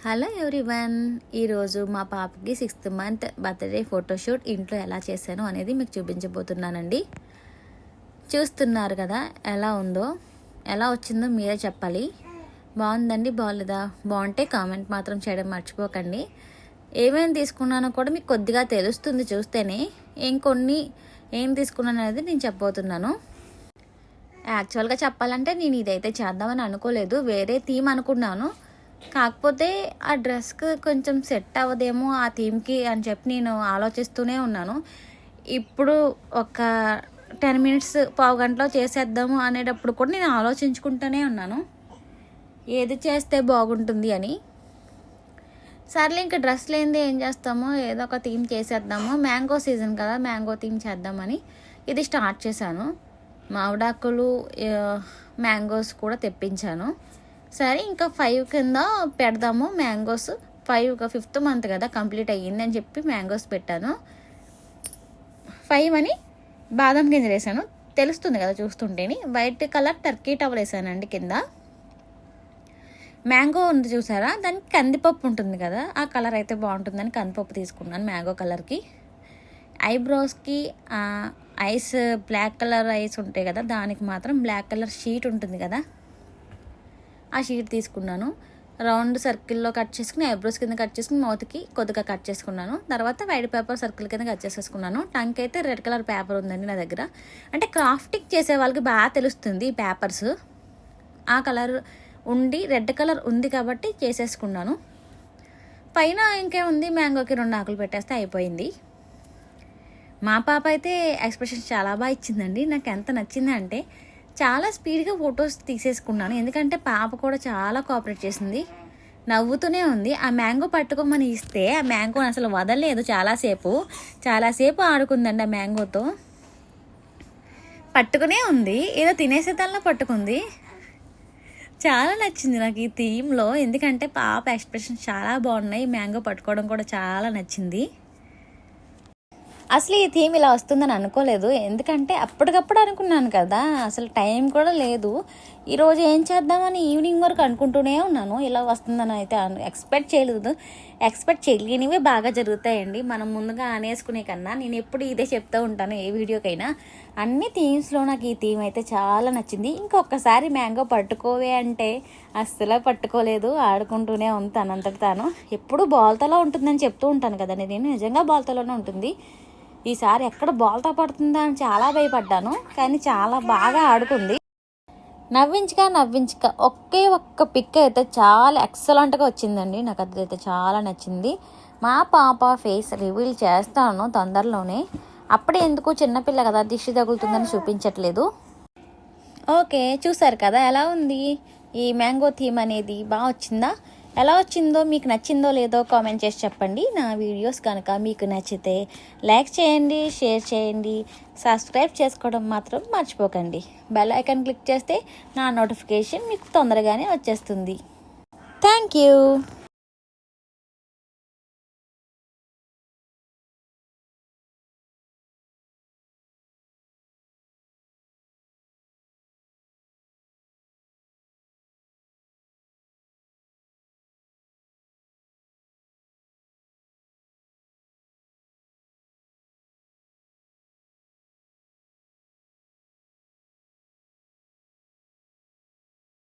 Hello everyone. ఈరోజు మా పాపకి 6th మంత్ బర్త్డే ఫోటోషూట్ ఇంట్లో ఎలా చేశాను అనేది మీకు చూపించబోతున్నానండి. చూస్తున్నారు కదా ఎలా ఉందో, ఎలా వచ్చిందో మీరే చెప్పాలి. బాగుందండి, బాగోలేదా? బాగుంటే కామెంట్ మాత్రం చేయడం మర్చిపోకండి. ఏమేమి తీసుకున్నానో కూడా మీకు కొద్దిగా తెలుస్తుంది చూస్తేనే. ఏం తీసుకున్నాను అనేది నేను చెప్పబోతున్నాను. యాక్చువల్గా చెప్పాలంటే నేను ఇదైతే చేద్దామని అనుకోలేదు, వేరే థీమ్ అనుకున్నాను. కాకపోతే ఆ డ్రెస్కి కొంచెం సెట్ అవ్వదేమో ఆ థీమ్కి అని చెప్పి నేను ఆలోచిస్తూనే ఉన్నాను. ఇప్పుడు ఒక 10 మినిట్స్ పావు గంటలో చేసేద్దాము అనేటప్పుడు కూడా నేను ఆలోచించుకుంటూనే ఉన్నాను ఏది చేస్తే బాగుంటుంది అని. సర్లే ఇంకా డ్రెస్ లేనిది ఏం చేస్తామో, ఏదో ఒక థీమ్ చేసేద్దాము. మ్యాంగో సీజన్ కదా, మ్యాంగో థీమ్ చేద్దామని ఇది స్టార్ట్ చేశాను. మామిడాకులు, మ్యాంగోస్ కూడా తెప్పించాను. సరే ఇంకా 5 కింద పెడదాము మ్యాంగోస్. 5th మంత్ కదా కంప్లీట్ అయ్యింది అని చెప్పి మ్యాంగోస్ పెట్టాను. 5 అని బాదం గింజలు వేసాను, తెలుస్తుంది కదా చూస్తుంటేని. వైట్ కలర్ టర్కీ టవల్ వేసానండి కింద. మ్యాంగో ఉంది చూసారా, దానికి కందిపప్పు ఉంటుంది కదా, ఆ కలర్ అయితే బాగుంటుందని కందిపప్పు తీసుకున్నాను మ్యాంగో కలర్కి. ఐబ్రోస్కి ఐస్, బ్లాక్ కలర్ ఐస్ ఉంటాయి కదా, దానికి మాత్రం బ్లాక్ కలర్ షీట్ ఉంటుంది కదా, ఆ షీట్ తీసుకున్నాను. రౌండ్ సర్కిల్లో కట్ చేసుకుని ఐబ్రోస్ కింద కట్ చేసుకుని మౌత్కి కొద్దిగా కట్ చేసుకున్నాను. తర్వాత వైట్ పేపర్ సర్కిల్ కింద కట్ చేసేసుకున్నాను. టంక్ అయితే రెడ్ కలర్ పేపర్ ఉందండి నా దగ్గర. అంటే క్రాఫ్టింగ్ చేసే వాళ్ళకి బాగా తెలుస్తుంది ఈ పేపర్స్. ఆ కలర్ ఉండి రెడ్ కలర్ ఉంది కాబట్టి చేసేసుకున్నాను. పైన ఇంకేముంది, మ్యాంగోకి 2 ఆకులు పెట్టేస్తే అయిపోయింది. మా పాప అయితే ఎక్స్ప్రెషన్స్ చాలా బాగా ఇచ్చిందండి. నాకు ఎంత నచ్చిందంటే చాలా స్పీడ్గా ఫొటోస్ తీసేసుకున్నాను, ఎందుకంటే పాప కూడా చాలా కోఆపరేట్ చేసింది, నవ్వుతూనే ఉంది. ఆ మ్యాంగో పట్టుకోమని ఇస్తే ఆ మ్యాంగో అసలు వదలలేదు. చాలాసేపు ఆడుకుందండి ఆ మ్యాంగోతో, పట్టుకునే ఉంది, ఏదో తినేసేదాల్లో పట్టుకుంది. చాలా నచ్చింది నాకు ఈ థీమ్లో, ఎందుకంటే పాప ఎక్స్ప్రెషన్స్ చాలా బాగున్నాయి. మ్యాంగో పట్టుకోవడం కూడా చాలా నచ్చింది. అసలు ఈ థీమ్ ఇలా వస్తుందని అనుకోలేదు, ఎందుకంటే అప్పటికప్పుడు అనుకున్నాను కదా, అసలు టైం కూడా లేదు. ఈరోజు ఏం చేద్దామని ఈవినింగ్ వరకు అనుకుంటూనే ఉన్నాను. ఇలా వస్తుందని అయితే ఎక్స్పెక్ట్ చేయలేదు. ఎక్స్పెక్ట్ చేయలేనివే బాగా జరుగుతాయండి మనం ముందుగా అనేసుకునే కన్నా. నేను ఎప్పుడు ఇదే చెప్తూ ఉంటాను ఏ వీడియోకైనా. అన్ని థీమ్స్లో నాకు ఈ థీమ్ అయితే చాలా నచ్చింది. ఇంకొకసారి మ్యాంగో పట్టుకోవే అంటే అస్సలు పట్టుకోలేదు, ఆడుకుంటూనే ఉంది తనంతట తాను. ఎప్పుడు బాల్తలో ఉంటుందని చెప్తూ ఉంటాను కదండి నేను, నిజంగా బాల్తలోనే ఉంటుంది. ఈసారి ఎక్కడ బాల్తో పడుతుందా అని చాలా భయపడ్డాను, కానీ చాలా బాగా ఆడుకుంది. నవ్వించక ఒక్క పిక్ అయితే చాలా ఎక్సలెంట్గా వచ్చిందండి. నాకు అదైతే చాలా నచ్చింది. మా పాప ఫేస్ రివీల్ చేస్తాను తొందరలోనే. అప్పుడే ఎందుకు, చిన్నపిల్ల కదా, దిష్టి తగులుతుందని చూపించట్లేదు. ఓకే, చూసారు కదా ఎలా ఉంది ఈ మ్యాంగో థీమ్ అనేది. బాగా వచ్చిందా? ఎలా వచ్చిందో, మీకు నచ్చిందో లేదో కామెంట్ చేసి చెప్పండి. నా వీడియోస్ కనుక మీకు నచ్చితే లైక్ చేయండి, షేర్ చేయండి, సబ్స్క్రైబ్ చేసుకోవడం మాత్రం మర్చిపోకండి. బెల్ ఐకాన్ క్లిక్ చేస్తే నా నోటిఫికేషన్ మీకు తొందరగానే వచ్చేస్తుంది. Thank you.